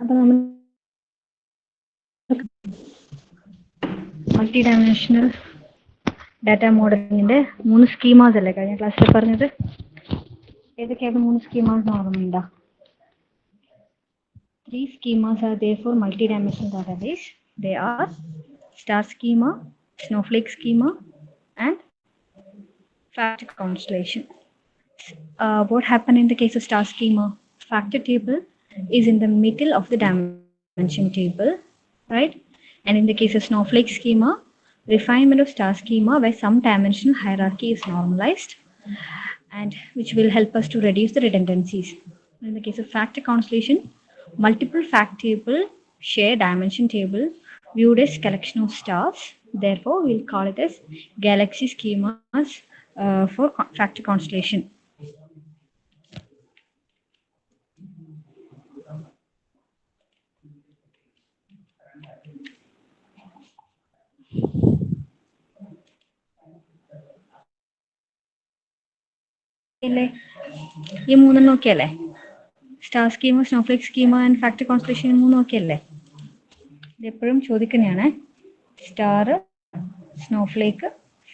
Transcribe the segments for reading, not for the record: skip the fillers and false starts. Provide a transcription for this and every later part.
അപ്പോൾ നമ്മൾ multi dimensional data മോഡലിങ്ങിന്റെ 3 schemas അല്ലേ കഴിഞ്ഞ ക്ലാസ്സിൽ പറഞ്ഞത്? ഏതൊക്കെയായിരുന്നു 3 സ്കീമാസ് ഓർമ്മയുണ്ടോ? 3 schemas are there for multi-dimensional database. They are star schema, snowflake schema, and factor constellation. What happened in the case of star schema? Factor table is in the middle of the dimension table, right? And in the case of snowflake schema, refinement of star schema where some dimensional hierarchy is normalized and which will help us to reduce the redundancies. In the case of factor constellation, multiple fact table share dimension table viewed as collection of stars. Therefore, we'll call it as galaxy schemas for factor constellation. ഈ മൂന്നെണ്ണം ഒക്കെ അല്ലേ? Star schema, snowflake schema and factor constellation മൂന്നും ഒക്കെ അല്ലേ? ഇതെപ്പോഴും ചോദിക്കുന്നതാണ്. Star, snowflake,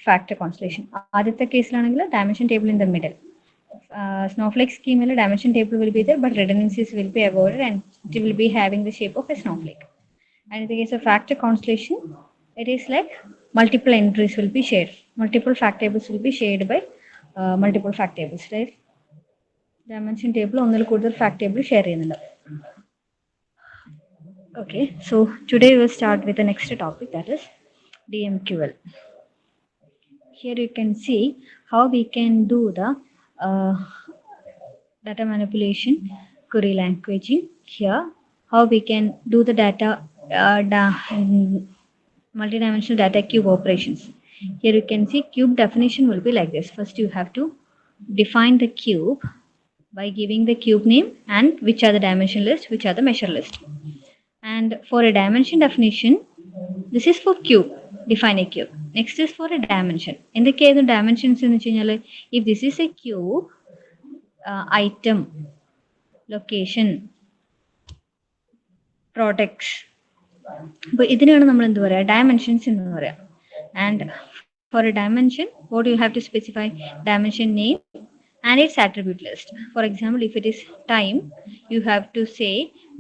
factor constellation. ആദ്യത്തെ കേസിലാണെങ്കിൽ dimension table in the middle. Snowflake scheme dimension table will be there, but redundancies will be avoided and it will be having the shape of a snowflake. And in the case of factor constellation, it is like multiple entries will be shared. Multiple fact tables will be shared by multiple fact tables, right? Dimension table ഒന്നിൽ കൂടുതൽ fact table share ചെയ്യുന്നുണ്ട്. Okay, so today we will start with the next topic, that is DMQL. Here you can see how we can do the data manipulation, query languaging. Here, how we can do the data multidimensional data cube operations. Here you can see cube definition will be like this. First, you have to define the cube by giving the cube name and which are the dimension list, which are the measure list. And for a dimension definition, this is for cube. Define a cube. Next is for a dimension. In the case of dimensions, if this is a cube, item, location, products. അപ്പോൾ ഇതിനാണ് നമ്മൾ എന്ത് പറയുക? Dimensions എന്ന് പറയാം. And for a dimension, what you have to specify? Dimension name and its attribute list. For example, if it is time, you have to say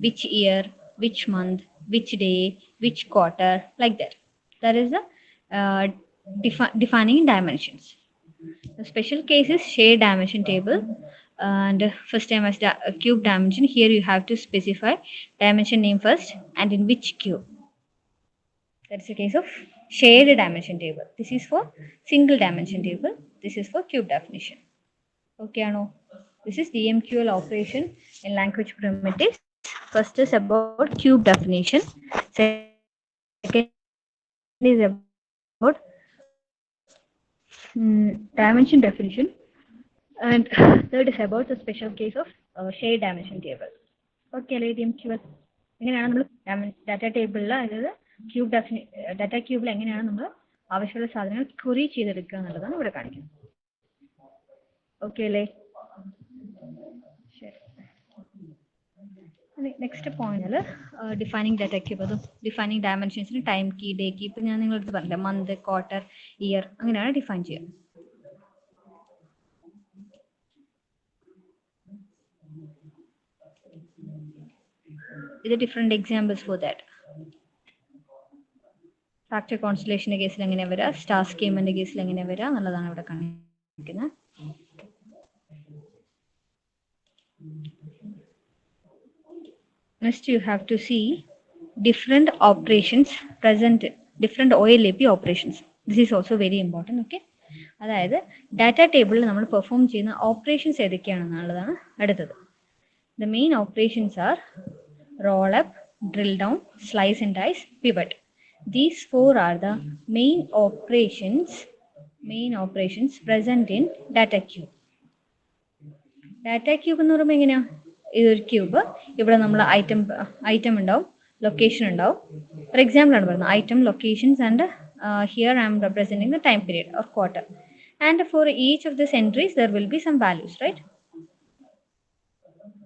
which year, which month, which day, which quarter, like that. That is the defining dimensions. The special case is shared dimension table. And first time as cube dimension, here you have to specify dimension name first and in which cube. That's the case of shared dimension table. This is for single dimension table. This is for cube definition. Okay, Anu. This is DMQL operation in language primitives. First is about cube definition. Second is about dimension definition. And third is about the special case of shared dimension table. Okay, DMQL. എങ്ങനെയാണ് നമ്മൾ data ടേബിളിൽ, അതായത് data ക്യൂബിൽ എങ്ങനെയാണ് നമ്മൾ ആവശ്യമുള്ള സാധനങ്ങൾ query ചെയ്തെടുക്കുക എന്നുള്ളതാണ് ഇവിടെ കാണിക്കുന്നത്. ഓക്കെ അല്ലേ? ശരി. നെക്സ്റ്റ് പോയിന്റിൽ ഡിഫൈനിങ് ഡാറ്റ ക്യൂബ്, അതും ഡിഫൈനിങ് ഡയമെൻഷൻസിന് ടൈം കീ, ഡേ കീ. ഇപ്പം ഞാൻ നിങ്ങളടുത്ത് പറഞ്ഞില്ല, മന്ത്, ക്വാർട്ടർ, ഇയർ, അങ്ങനെയാണ് ഡിഫൈൻ ചെയ്യുക. ഇത് different examples for that. Factor കോൺസ്റ്റലേഷന്റെ കേസിൽ എങ്ങനെ വരിക, സ്റ്റാർ സ്കീമിന്റെ കേസിൽ എങ്ങനെ വരിക എന്നുള്ളതാണ് ഇവിടെ കാണിക്കുന്നത്. Next, you have to see different operations present, different OLAP operations. This is also very important. Okay, അതായത് ഡാറ്റ ടേബിളിൽ നമ്മൾ പെർഫോം ചെയ്യുന്ന ഓപ്പറേഷൻസ് ഏതൊക്കെയാണെന്നുള്ളതാണ് അടുത്തത്. The main operations are roll up, drill down, slice and dice, pivot. These four are the main operations present in data cube. Data cube എന്ന് പറയുമ്പോൾ എങ്ങനെയാ? ഇതൊരു cube. ഇവിടെ നമ്മൾ ഐറ്റം ഉണ്ടാവും, ലൊക്കേഷൻ ഉണ്ടാവും. ഫോർ എക്സാമ്പിൾ ആണ് പറയുന്നത് item, locations and here I M representing the time period or quarter. And for each of these entries, there will be some values, right?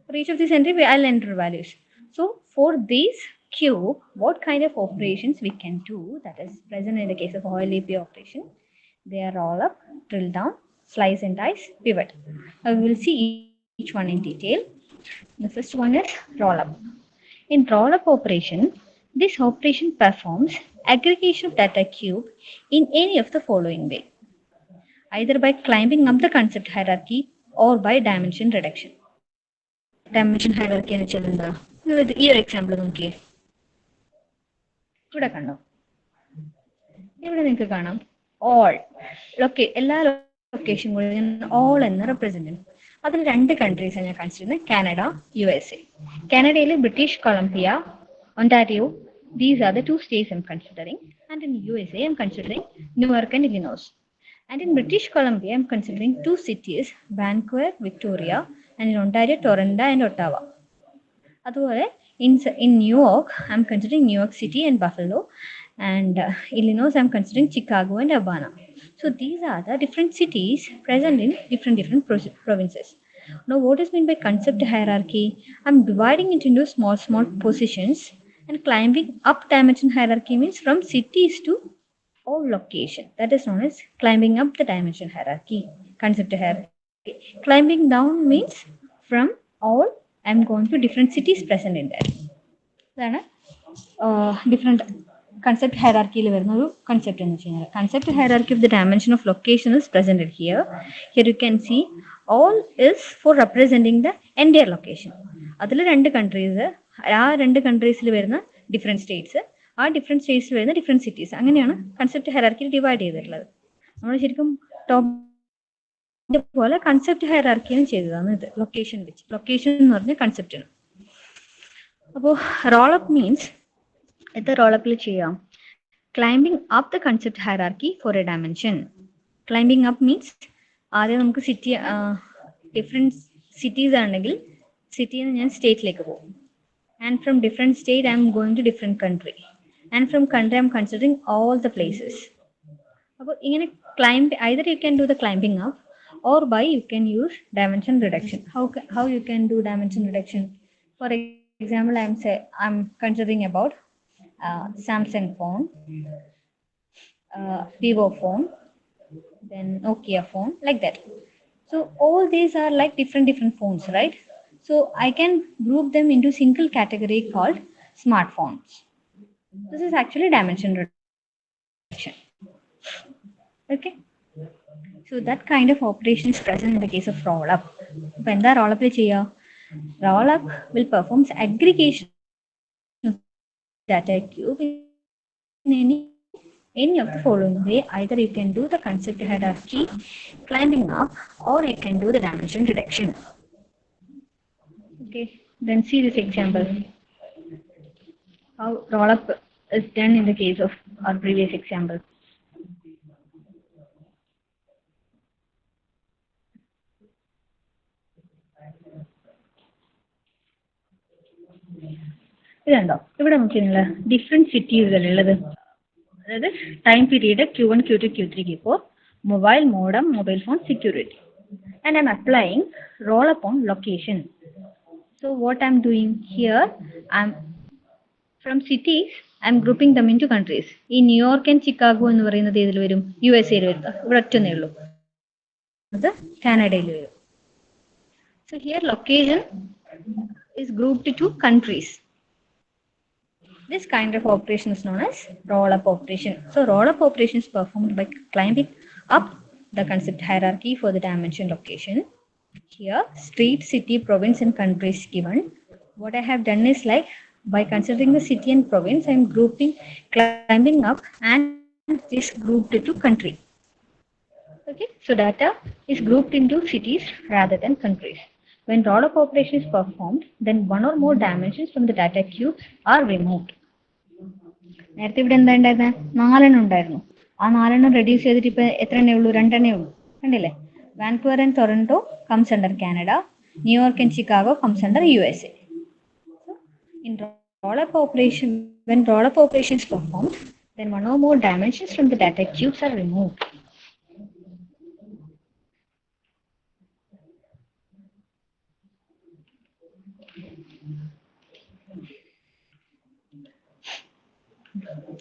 For each of these entries, I'll enter values. So for this cube, what kind of operations we can do that is present in the case of OLEP operation? They are roll up, drill down, slice and dice, pivot. Now we will see each one in detail. The first one is roll up. In roll up operation, this operation performs aggregation of data cube in any of the following way, either by climbing up the concept hierarchy or by dimension reduction. Dimension hierarchy എന്ന് വെച്ചാൽ എന്താ? ഈ ഒരു example നോക്കിയേ. ഇവിടെ കണ്ടോ? ഇവിടെ നിങ്ങൾക്ക് കാണാം ഓൾ എല്ലാ ലൊക്കേഷനുകളും ഞാൻ ഓൾ എന്ന് റെപ്രസെന്റ് ചെയ്യും. അതിൽ രണ്ട് കൺട്രീസാണ് ഞാൻ കൺസിഡർ ചെയ്യുന്നത്, കാനഡ, USA. കാനഡയിൽ British Columbia, Ontario, these are the two states I'm considering, and in USA I'm considering Newark and Illinois. And in British Columbia I'm considering two cities, Vancouver, Victoria, and in Ontario, Toronto and Ottawa. അതുപോലെ in New York I'm considering New York City and Buffalo, and Illinois I'm considering Chicago and Urbana. So these are the different cities present in different provinces. Now what is meant by concept hierarchy? I'm dividing it into small positions, and climbing up dimension hierarchy means from cities to all location. That is known as climbing up the dimension hierarchy, concept hierarchy. Climbing down means from all I'm going to different cities present in that. Then different concept hierarchy വരുന്ന ഒരു concept എന്ന് വെച്ച് കഴിഞ്ഞാൽ concept hierarchy of the dimension of location is presented here. Here you can see all is for representing the entire location. അതിൽ രണ്ട് countries, ആ രണ്ട് കൺട്രീസിൽ വരുന്ന ഡിഫറെൻറ്റ് സ്റ്റേറ്റ്സ്, ആ ഡിഫറെൻറ്റ് സ്റ്റേറ്റ്സിൽ വരുന്ന ഡിഫറെൻറ്റ് സിറ്റീസ്, അങ്ങനെയാണ് കൺസെപ്റ്റ് ഹൈറാർക്കിയിൽ ഡിവൈഡ് ചെയ്തിട്ടുള്ളത്. നമ്മൾ ശരിക്കും ടോപ്പ് പോലെ കൺസെപ്റ്റ് ഹൈറാർക്കിയും ചെയ്തതാണ് ഇത്, ലൊക്കേഷൻ വെച്ച്. ലൊക്കേഷൻ എന്ന് പറഞ്ഞ കൺസെപ്റ്റാണ്. അപ്പോൾ റോളപ്പ് മീൻസ് ഇത് റോളപ്പിൽ ചെയ്യാം. Climbing up the concept hierarchy for a dimension. Climbing up means ആദ്യം നമുക്ക് സിറ്റി, ഡിഫറെൻറ്റ് സിറ്റീസ് ആണെങ്കിൽ സിറ്റിയിൽ നിന്ന് ഞാൻ സ്റ്റേറ്റിലേക്ക് പോകും. And from different state I am going to different country, and from country I am considering all the places. അപ്പോൾ ഇങ്ങനെ climb, either you can do the climbing up or by you can use dimension reduction. How you can do dimension reduction? For example, I'm considering about Samsung phone, Vivo phone, then Nokia phone, like that. So all these are like different phones, right? So I can group them into single category called smartphones. This is actually dimension reduction. Okay. So that kind of operation is present in the case of roll-up. When the roll-up roll-up will perform aggregation of data cube in any of the following way. Either you can do the concept hierarchy, climbing up, or you can do the dimension reduction. Okay, then see this example. How roll-up is done in the case of our previous example. ഇതുണ്ടോ, ഇവിടെ നോക്കിയാൽ different സിറ്റീസുകളുള്ളത്, അതായത് time period Q1, Q2, Q3, Q4, mobile, modem, mobile phone, security, and I'm applying roll-up on location. So what I'm doing here, I'm from cities I'm grouping them into countries. In New York and Chicago എന്ന് പറയുന്നത് ഏതിൽ വരും? USA വരും. ഇവിടെ ഒറ്റന്നേ ഉള്ളൂ, അത് കാനഡയിൽ വരും. So here location is grouped to countries. This kind of operation is known as roll-up operation. So roll-up operation is performed by climbing up the concept hierarchy for the dimension location. Here street, city, province and country is given. What I have done is, like, by considering the city and province, I am grouping climbing up and this grouped to country. Okay, so data is grouped into cities rather than countries. When roll-up operation is performed, then one or more dimensions from the data cube are removed. നേരത്തെ ഇവിടെ എന്താ ഉണ്ടായിരുന്നത്? 4 ഉണ്ടായിരുന്നു. ആ 4 reduce ചെയ്തിട്ട് ഇപ്പൊ എത്ര എണ്ണേ ഉള്ളൂ? 2 എണ്ണേ ഉള്ളൂ. കണ്ടില്ലേ? Vancouver and Toronto comes under Canada. New York and Chicago comes under USA. So in roll-up operation, when roll-up operation is performed, then one or more dimensions from the data cubes are removed.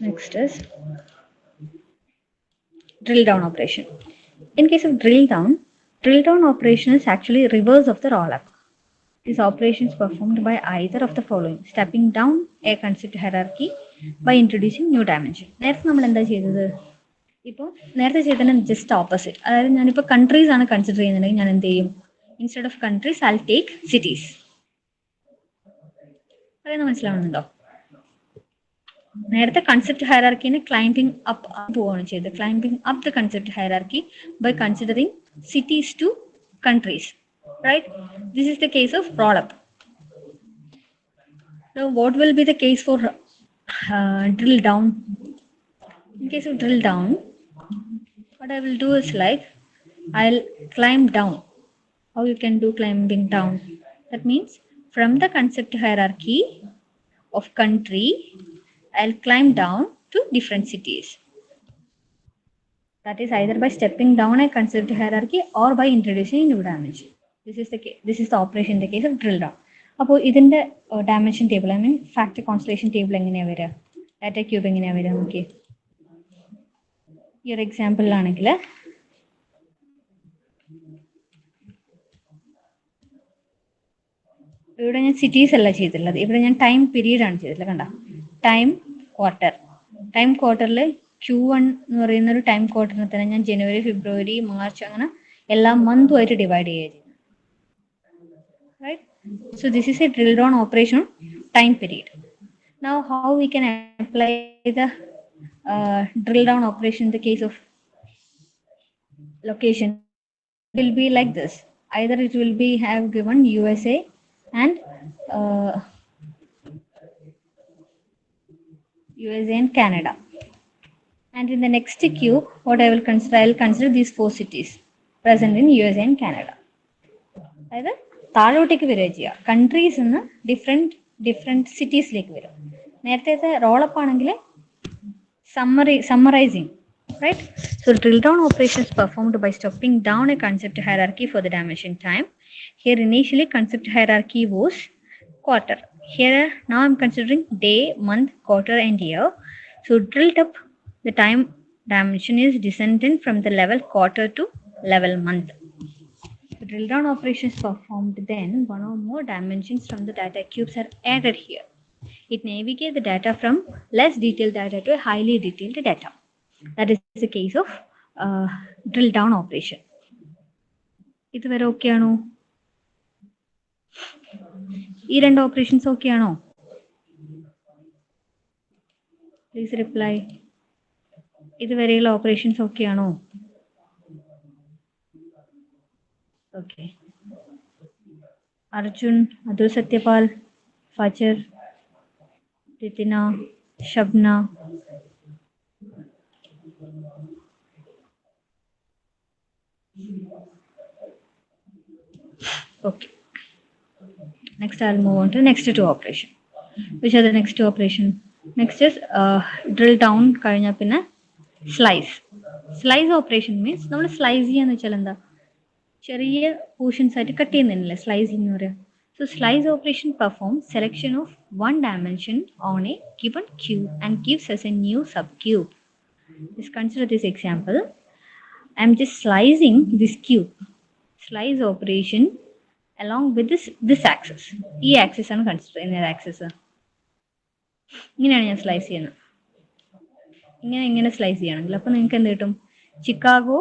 Next is drill down operation. In case of drill down operation is actually reverse of the roll up. This operation is performed by either of the following: stepping down a concept hierarchy by introducing new dimension. നേരത്തെ നമ്മൾ എന്താ ചെയ്തത്? ഇപ്പോൾ നേരത്തെ ചെയ്തതിന് just opposite. അതായത് ഞാനിപ്പോൾ countries ആണ് കൺസിഡർ ചെയ്യുന്നുണ്ടെങ്കിൽ ഞാൻ എന്ത് ചെയ്യും? Instead of countries I take cities. പറയുന്നത് മനസ്സിലാവുന്നുണ്ടോ? നേരത്തെ കൺസെപ്റ്റ് ഹയറാർക്കിനെ ക്ലൈംബിംഗ് അപ്പ് പോവുകയാണ് ചെയ്തത്. Climbing up the concept hierarchy by considering cities to countries. Right? This is the case of roll up. Now, what will be the case for drill down? In case of drill down, what I will do is like I'll climb down. How you can do climbing down? That means from the concept hierarchy of country, I'll climb down to different cities. That is either by stepping down a concept hierarchy or by introducing new dimension. This is the operation in the case of drill down. അപ്പോൾ ഇതിന്റെ dimension table, I mean factor constellation table എങ്ങനെയാണ് വരിക? Data cube എങ്ങനെയാണ് വരിക? നോക്കി, ഈ ഒരു എക്സാമ്പിളിലാണെങ്കിൽ ഇവിടെ ഞാൻ സിറ്റീസ് അല്ല ചെയ്തിട്ടുള്ളത്, ഇവിടെ ഞാൻ ടൈം പീരീഡ് ആണ് ചെയ്തിട്ടുള്ളത്. കണ്ട, ടൈം ക്വാർട്ടറിൽ Q1 എന്ന് പറയുന്ന ഒരു ടൈം ക്വാർട്ടറിനെ തന്നെ ഞാൻ ജനുവരി, ഫെബ്രുവരി, മാർച്ച് അങ്ങനെ എല്ലാ മന്തുമായിട്ട് ഡിവൈഡ് ചെയ്യുക. Right? So this is a drill down operation time period. Now how we can apply the drill down operation in the case of location? It will be like this. Either it will be have given USA and Canada. And in the next cube, what I will consider these 4 cities present in USA and Canada. Either താഴോട്ടേക്ക് വരിക ചെയ്യുക. Countries നിന്ന് different സിറ്റീസിലേക്ക് വരും. നേരത്തെ roll-up ആണെങ്കിൽ summarising. Right? So drill down operation is performed by stepping down a concept hierarchy for the dimension time. Here initially concept hierarchy was quarter. Here now I'm considering day, month, quarter and year. So drilled up the time dimension is descended from the level quarter to level month. The drill down operation is performed, then one or more dimensions from the data cubes are added here. It navigates the data from less detailed data to a highly detailed data. That is the case of drill down operation. ഇതുവരെ okay ആണോ? ഈ രണ്ട് operations okay ആണോ? Please reply. ഇതുവരെയുള്ള operations okay ആണോ? Okay. Arjun, Adul Satyapal, Fajr, Ritina, Shabna. Okay. Next I'll move on to the next 2 operation. Which are the next 2 operation? Next is drill down കഴിഞ്ഞ പിന്നെ slice. Slice operation means നമ്മൾ slice ചെയ്യാന്ന് വെച്ചാൽ എന്താ, ചെറിയ portions ആയിട്ട് cut ചെയ്യുന്നില്ല slicing എന്ന് പറയാം. So slice operation perform selection of one dimension on A given cube and gives us a new subcube. Just consider this example. I'm just slicing this cube. Slice operation along with this axis. ഈ axis ആണ് consider ചെയ്യുന്നത്. Axis ഇങ്ങനെയാണ് ഞാൻ slice ചെയ്യുന്നത്. ഇങ്ങനെ slice ചെയ്യണമെങ്കിൽ അപ്പോൾ നിങ്ങൾക്ക് എന്ത് കിട്ടും? ചിക്കാഗോ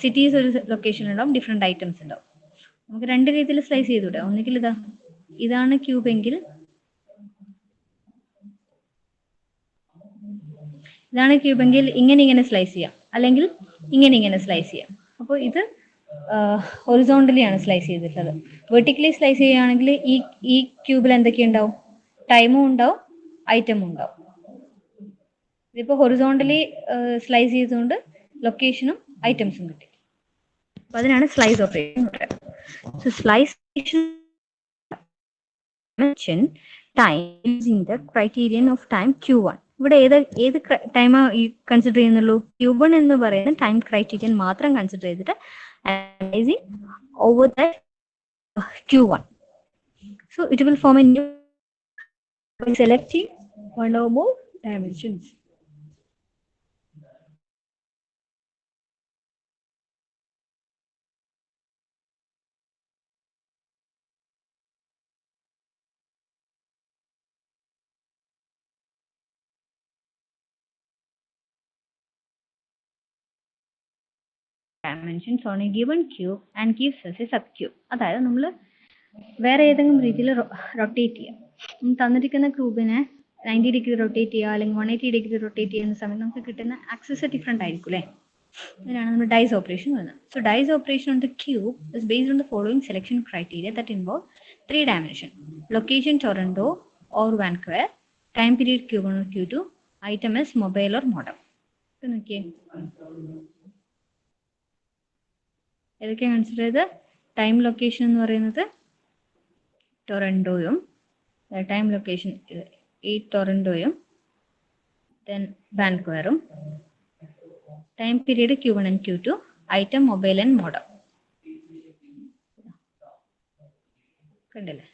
സിറ്റീസ് ഒരു ലൊക്കേഷൻ ഉണ്ടാവും, ഡിഫറെൻറ്റ് ഐറ്റംസ് ഉണ്ടാവും. നമുക്ക് 2 രീതിയിൽ സ്ലൈസ് ചെയ്തുകൂടെ? ഒന്നുകിൽ ഇതാണ് ക്യൂബ് എങ്കിൽ ഇങ്ങനെ സ്ലൈസ് ചെയ്യാം, അല്ലെങ്കിൽ ഇങ്ങനെ സ്ലൈസ് ചെയ്യാം. അപ്പോൾ ഇത് ഹൊറിസോണ്ടലി ആണ് സ്ലൈസ് ചെയ്തിട്ടുള്ളത്. വെർട്ടിക്കലി സ്ലൈസ് ചെയ്യുകയാണെങ്കിൽ ഈ ക്യൂബിൽ എന്തൊക്കെ ഉണ്ടാവും? ടൈമും ഉണ്ടാവും, ഐറ്റമും ഉണ്ടാവും. ഇതിപ്പോൾ ഹൊറിസോണ്ടലി സ്ലൈസ് ചെയ്തുകൊണ്ട് ലൊക്കേഷനും ഐറ്റംസും കിട്ടി. അപ്പോൾ അതിനാണ് സ്ലൈസ് ഓപ്പറേഷൻ പറയുന്നത്. So slice time using the criterion of time Q1. ഇവിടെ ഏത് ടൈമാണ് ഈ കൺസിഡർ ചെയ്യുന്നുള്ളൂ? Q1 എന്ന് പറയുന്ന ടൈം ക്രൈറ്റീരിയൻ മാത്രം കൺസിഡർ ചെയ്തിട്ട് analysing over the Q1. So it will form a new by selecting one or more dimensions. dimensions on a given cube and gives us a subcube. അതായത് നമ്മൾ വേറെ ഏതെങ്കിലും രീതിയിൽ റൊട്ടേറ്റ് ചെയ്യാം. തന്നിരിക്കുന്ന ക്യൂബിനെ 90 ഡിഗ്രി റൊട്ടേറ്റ് ചെയ്യുക അല്ലെങ്കിൽ 180 ഡിഗ്രി റൊട്ടേറ്റ് ചെയ്യുന്ന സമയത്ത് നമുക്ക് കിട്ടുന്ന ആക്സസ് ഡിഫറെൻ്റ് ആയിരിക്കും അല്ലേ? ഇതിനാണ് നമ്മൾ ഡൈസ് ഓപ്പറേഷൻ വരുന്നത്. So dice operation on the cube is based on the following selection criteria that involve 3 dimension: location Toronto or Vancouver, time period Q1 or Q2, item is mobile or modem. നോക്കിയേ ഏതൊക്കെയാണ് consider ചെയ്ത്? Time location എന്ന് പറയുന്നത് ടൊറന്റോയും, time location ഈ ടൊറന്റോയും, then വാൻകൂവറും, time period Q1 and Q2, item mobile and modem. കണ്ടില്ലേ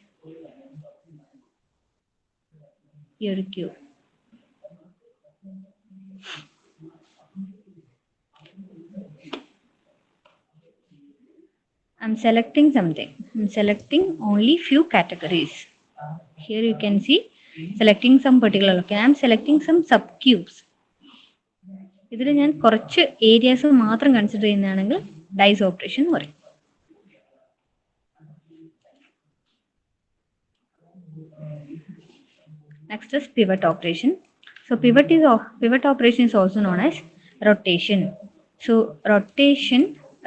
ഈ ഒരു cube? I'm selecting something. I'm selecting only few categories. Here you can see selecting some particular location. I'm selecting some subcubes. ഇതിൽ ഞാൻ കുറച്ച് areas മാത്രം consider ചെയ്യുന്നതാണെങ്കിൽ dyes operation എന്ന് പറയും. Next is pivot operation. So pivot operation is also known as rotation. So rotation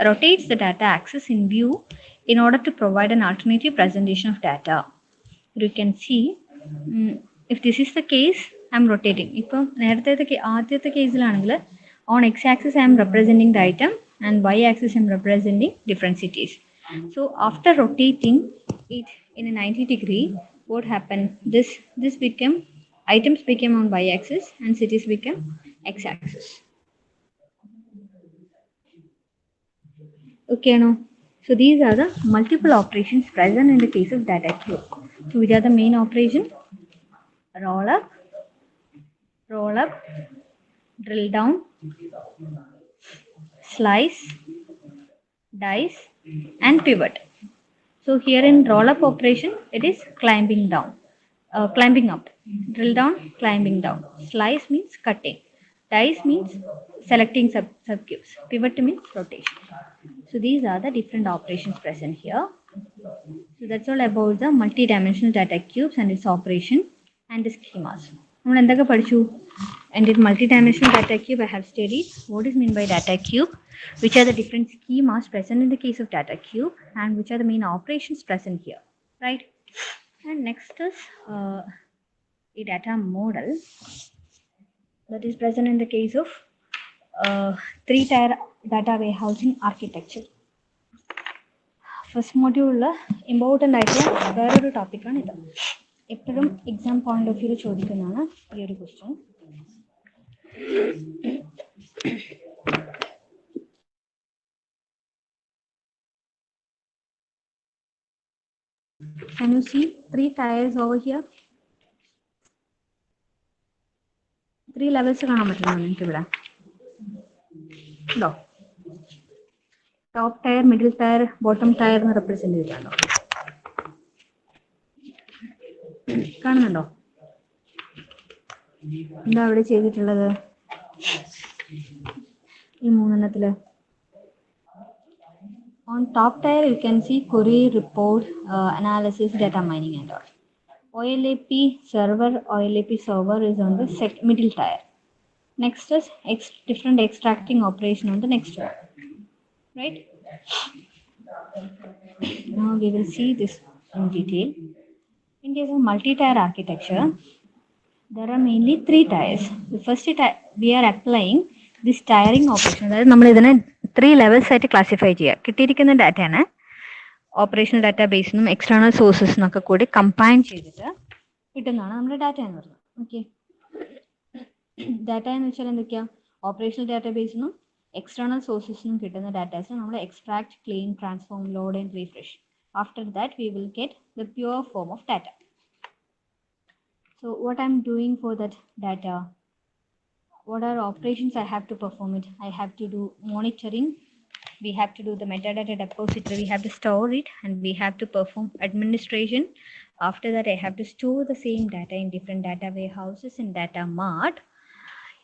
rotates the data axis in view in order to provide an alternative presentation of data. You can see if this is the case, I am rotating. ഇപ്പോൾ നേരത്തെ ആദ്യത്തെ കേസിലാണെങ്കിൽ on x-axis I am representing the item and y-axis I am representing different cities. So after rotating it in a 90 degree, what happened? This became items became on y-axis and cities became x-axis. Okay, no. So these are the multiple operations present in the case of data cube. So which are the main operation? Roll up, drill down, slice, dice, and pivot. So here in roll up operation, it is climbing up. Drill down, climbing down. Slice means cutting. Dice means selecting subcubes. Pivot means rotation. So these are the different operations present here. So that's all about the multi-dimensional data cubes and its operation and the schemas. നമ്മൾ എന്തൊക്കെ പഠിച്ചു? And in multi-dimensional data cube, I have studied what is meant by data cube, which are the different schemas present in the case of data cube, and which are the main operations present here, right? And next is a data model that is present in the case of 3-tier data warehousing architecture. First മൊഡ്യൂളിൽ important ആയിട്ടുള്ള വേറൊരു ടോപ്പിക്കാണ് ഇത്. എപ്പോഴും exam point of view ചോദിക്കുന്നതാണ് ഈ ഒരു question. Can you see 3 tiers over here? 3 levels കാണാൻ പറ്റുന്നു നിങ്ങൾക്ക് ഇവിടെ. ഉണ്ടോ? Top tier, middle tier, bottom tier എന്ന് റെപ്രസെന്റ് ചെയ്തിട്ടുണ്ടോ? കാണുന്നുണ്ടോ? എന്താ അവിടെ ചെയ്തിട്ടുള്ളത് ഈ മൂന്നെണ്ണത്തില്? On top tier you can see query, report, analysis, data mining and all. OLAP server is on the middle tier. Next is different extracting operation on the next one, right? Now we will see this in detail. In case of multi-tier architecture, there are mainly 3 tiers. The first tier we are applying this tiering operation. അതായത് നമ്മൾ ഇതിനെ 3 levels ആയിട്ട് classify ചെയ്യുക. കിട്ടിയിരിക്കുന്ന ഡാറ്റയാണ് operational data ബേസിനും external സോഴ്സസിനൊക്കെ കൂടി combine ചെയ്തിട്ട് കിട്ടുന്നതാണ് നമ്മുടെ ഡാറ്റ എന്ന് പറയുന്നത്. ഓക്കെ, ഡാറ്റ എന്ന് വെച്ചാൽ എന്തൊക്കെയാ? ഓപ്പറേഷണൽ ഡാറ്റാ ബേസിനും external sources num kittuna data is nammal extract, clean, transform, load and refresh. After that we will get the pure form of data. So what I'm doing for that data, what are operations I have to perform it? I have to do monitoring, we have to do the metadata depository, we have to store it, and we have to perform administration. After that I have to store the same data in different data warehouses and data mart.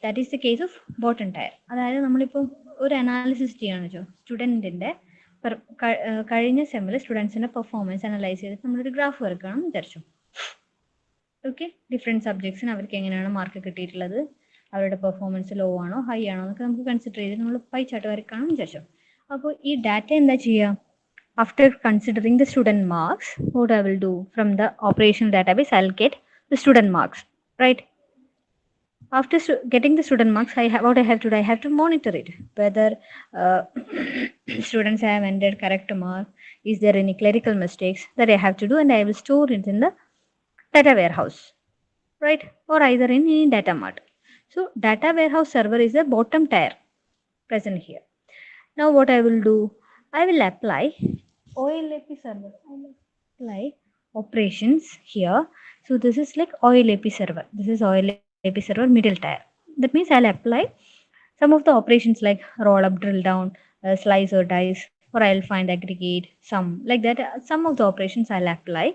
That is the case of bottom tier. അതായത് നമ്മളിപ്പോൾ ഒരു analysis ചെയ്യണം വെച്ചോ, സ്റ്റുഡൻറ്റിൻ്റെ കഴിഞ്ഞ സെമ്മിൽ സ്റ്റുഡൻസിൻ്റെ performance analyse ചെയ്തിട്ട് നമ്മളൊരു graph വരക്കണം വിചാരിച്ചു. Okay, different സബ്ജക്ട്സിന് അവർക്ക് എങ്ങനെയാണ് മാർക്ക് കിട്ടിയിട്ടുള്ളത്, അവരുടെ പെർഫോമൻസ് ലോ ആണോ ഹൈ ആണോ എന്നൊക്കെ നമുക്ക് കൺസിഡർ ചെയ്ത് നമ്മൾ പൈ ചാർട്ട് വരയ്ക്കണം വിചാരിച്ചു. അപ്പോൾ ഈ ഡാറ്റ എന്താ ചെയ്യുക? After considering the student marks, what I will do from the operational database, I'll get the student marks, right? After getting the student marks, what I have to do, I have to monitor it, whether students have entered correct mark, is there any clerical mistakes that I have to do, and I will store it in the data warehouse, right? Or either in any data mart. So data warehouse server is the bottom tier present here. Now what I will do, I will apply OLAP server. I will apply operations here. So this is like OLAP server. This is OLAP server middle tier. That means I'll apply some of the operations like roll up, drill down, slice or dice, or I'll find aggregate, sum, like that. Some of the operations I'll apply,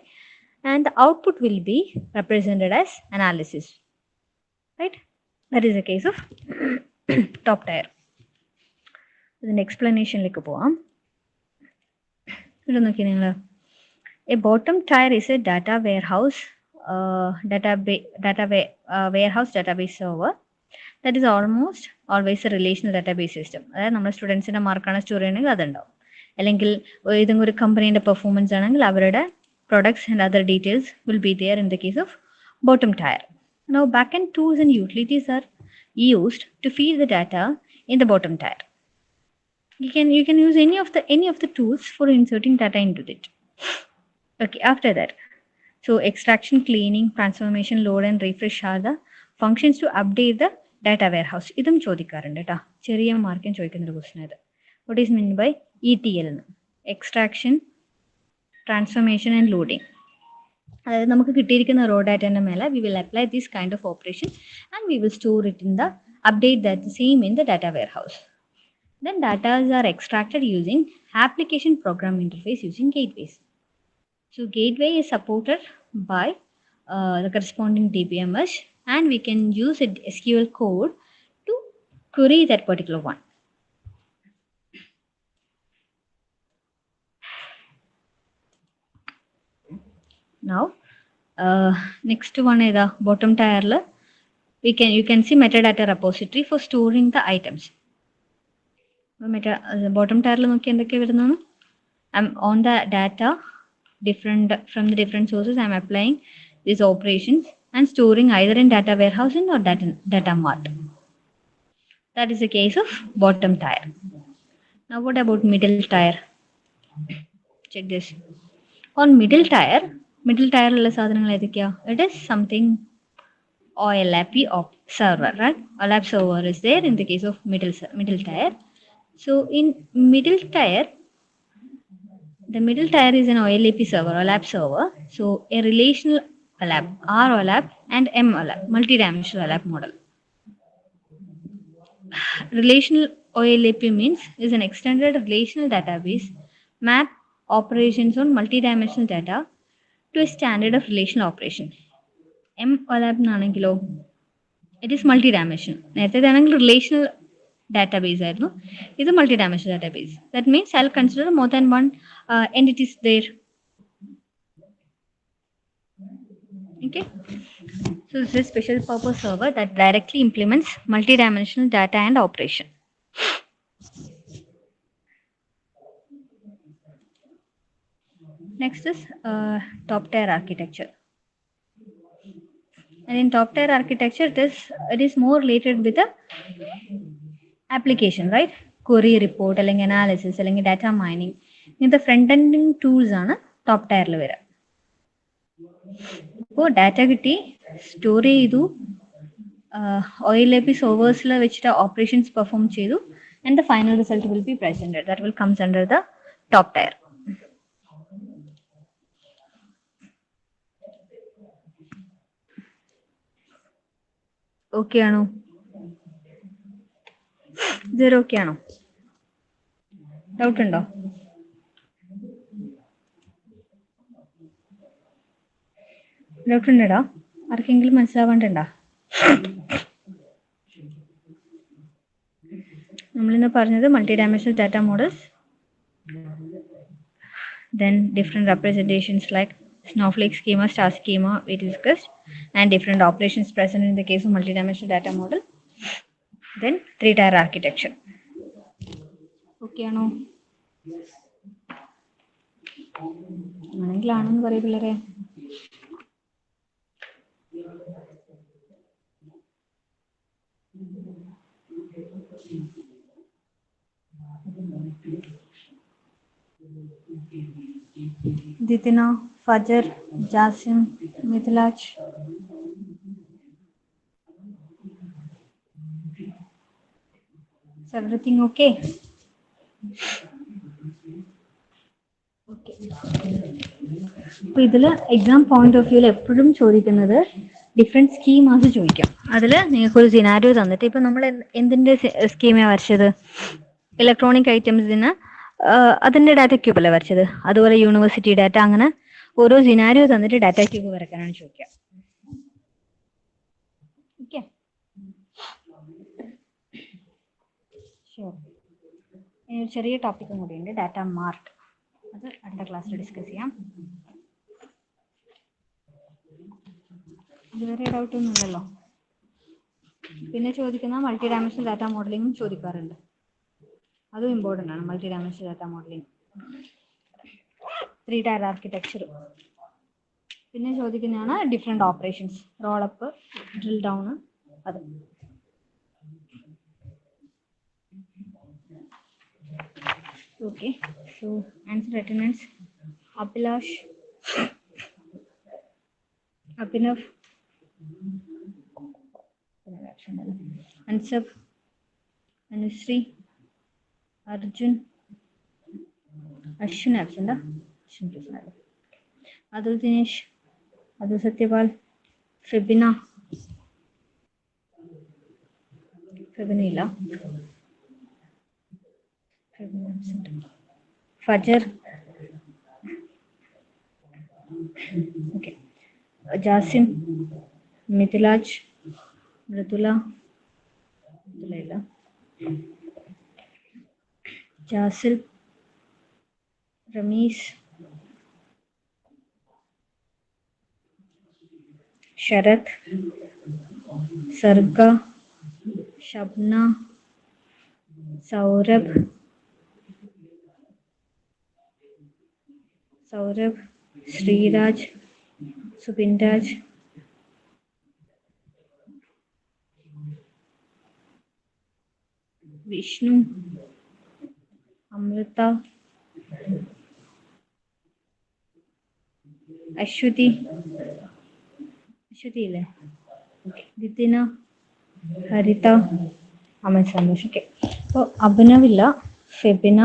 and the output will be represented as analysis, right? That is the case of top tier. ഇതിൻ്റെ എക്സ്പ്ലനേഷനിലേക്ക് പോവാം. ഇവിടെ നോക്കി നിങ്ങൾ, a bottom tier is a data warehouse warehouse database server that is almost always a relational database system. അതായത് നമ്മുടെ സ്റ്റുഡൻസിൻ്റെ മാർക്കാണ് store ചെയ്യണമെങ്കിൽ അതുണ്ടാവും, അല്ലെങ്കിൽ ഏതെങ്കിലും ഒരു കമ്പനീൻ്റെ പെർഫോമൻസ് ആണെങ്കിൽ അവരുടെ products and other details will be there in the case of bottom tier. Now back and tools and utilities are used to feed the data in the bottom tier. You can use any of the tools for inserting data into it. Okay, after that, so extraction, cleaning, transformation, load and refresh are the functions to update the data warehouse. ഇതും ചോദിക്കാറുണ്ട് കേട്ടോ, ചെറിയ മാർക്കും ചോദിക്കുന്ന ഒരു question ഇത്. What is meant by ETL? Extraction, transformation and loading. അതായത് നമുക്ക് കിട്ടിയിരിക്കുന്ന റോ ഡാറ്റേൻ്റെ മേലെ we will apply this kind of operation and we will store it in the update that same in the data warehouse. Then data are extracted using application program interface using gateways. So gateway is supported by the corresponding DBMS, and we can use a SQL code to query that particular one. Now next one is the bottom tier. You can see metadata repository for storing the items. Bottom tier നോക്കി എന്തൊക്കെ വരുന്നതാണ്, I'm on the data from the different sources. I'm applying these operations and storing either in data warehousing or data mart. That is the case of bottom tier. Now what about middle tier? Check this. On middle tier ഉള്ള സാധനങ്ങൾ ഏതൊക്കെയാ? It is something OLAP server, right? OLAP server is there in the case of middle tier. So in middle tier, the middle tier is an OLAP server, OLAP server. So a relational OLAP, R OLAP and M OLAP, multi-dimensional OLAP model. Relational OLAP means is an extended relational database map operations on multi-dimensional data to a standard of relational operation. M OLAP ആണെങ്കിലോ it is multi-dimensional. നേരത്തെ ആണെങ്കിൽ relational database ആയിരുന്നു, ഇത് multi-dimensional database. That means I'll consider more than one entities there. Okay, so this is a special purpose server that directly implements multi-dimensional data and operation. Next is top tier architecture. And in top tier architecture, it is more related with the application, right? Query report, അല്ലെങ്കിൽ analysis, അല്ലെങ്കിൽ data mining. ഇങ്ങനത്തെ front ending tools ആണ് top ടയറിൽ വരിക. ഇപ്പോൾ data കിട്ടി, store ചെയ്തു, OLAP സെർവേഴ്സിൽ വെച്ചിട്ട് operations perform ചെയ്തു, and the final result will be presented. That will comes under the top tier. Okay ആണോ? ഇതൊരു ഓക്കെ ആണോ? ഡൗട്ട് ഉണ്ടോ? ഡൗട്ട് ഉണ്ടോ? ആർക്കെങ്കിലും മനസ്സിലാവാണ്ടുണ്ടോ? നമ്മളിന്ന് പറഞ്ഞത് multi-dimensional data models, then different representations like snowflake schema, star schema we discussed, and different operations present in the case of multi-dimensional data model, then three-tier architecture. Okay ആണോ? ആണെങ്കിലാണെന്ന് പറയൂ പിള്ളേരെ. Ditina, Fajr, Jasim, Mithlaj. Is everything okay? Okay. അപ്പോൾ ഇതിൽ exam point of വ്യൂവിൽ എപ്പോഴും ചോദിക്കുന്നത് different schemas ചോദിക്കാം. അതിൽ നിങ്ങൾക്കൊരു സിനാരിയോ തന്നിട്ട് ഇപ്പം നമ്മൾ എന്തിൻ്റെ സ്കീമയാണ് വരച്ചത്? ഇലക്ട്രോണിക് ഐറ്റംസിന് അതിൻ്റെ ഡാറ്റ ക്യൂബ് അല്ലേ വരച്ചത്? അതുപോലെ യൂണിവേഴ്സിറ്റി ഡാറ്റ, അങ്ങനെ ഓരോ സിനാരിയോ തന്നിട്ട് ഡാറ്റ ക്യൂബ് വരക്കാനാണ് ചോദിക്കുക. ഓക്കെ, ചെറിയ ടോപ്പിക്കും കൂടിയുണ്ട്, ഡാറ്റ മാർക്ക്. അത് അടുത്ത ക്ലാസ്സിൽ ഡിസ്കസ് ചെയ്യാം. ഇതുവരെ ഡൗട്ടൊന്നും ഇല്ലല്ലോ? പിന്നെ ചോദിക്കുന്ന മൾട്ടി ഡയമെൻഷണൽ ഡാറ്റ മോഡലിംഗും ചോദിക്കാറുണ്ട്. അതും ഇമ്പോർട്ടൻ്റ് ആണ്. Multi dimensional data modelling, three tier architecture. പിന്നെ ചോദിക്കുന്നതാണ് different operations, roll-up, drill down. അത് okay. So answer attendance: Abhilash, Abhinav, Ansab, Anusri, Arjun, Ashwin absent. Ashwin present. Adul Dinesh, Adul Satyapal, Febina, Febinilla, Febina absent. Fajr, okay. Jasim, Mithlaj, Mridula, Mridula, Jasil, Ramesh, Sharath, Sarga, Shabna, Saurabh, Sriraj, Subinraj, Vishnu, Amrita, Ashwati ഇല്ലേ? ദിത്തിന, ഹരിത, അമൽ Santhosh. Okay, അപ്പോൾ അഭിനവില്ല, ഫെബിന,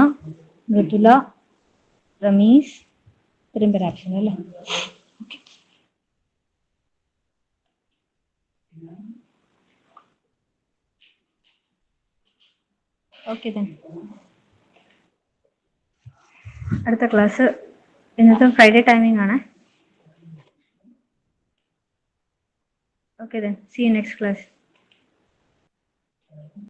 മൃദുല, റമീസ്, ഇത്രയും പേര് option അല്ലേ? Okay, okay then അടുത്ത class ഇന്നത്തെ Friday timing ആണ്. Okay then, see you next class.